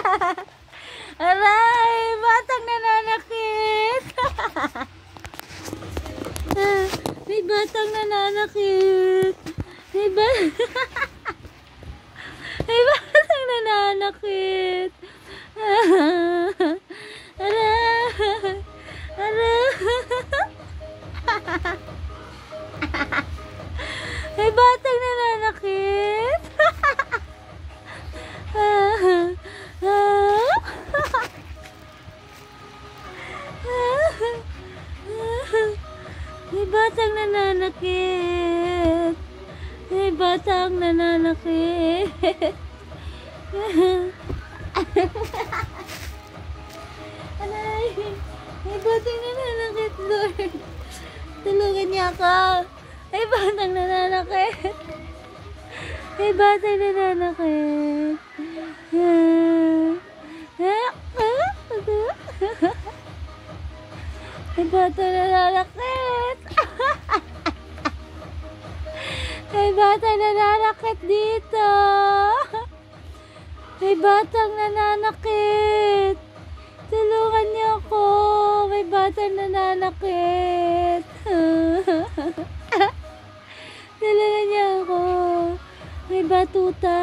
Aray! Batang nananakit! May batang nananakit! May batang nananakit! Aray! Aray! May batang nananakit! May batang nananakit. May batang nananakit. Aray, may batang nananakit, Lord. Tulungan niya ako. May batang nananakit. May batang nananakit. May batang nananakit. May batang nananakit dito. May batang nananakit. Tulungan niyo ako. May batang nananakit. Tulungan niyo ako. May batuta.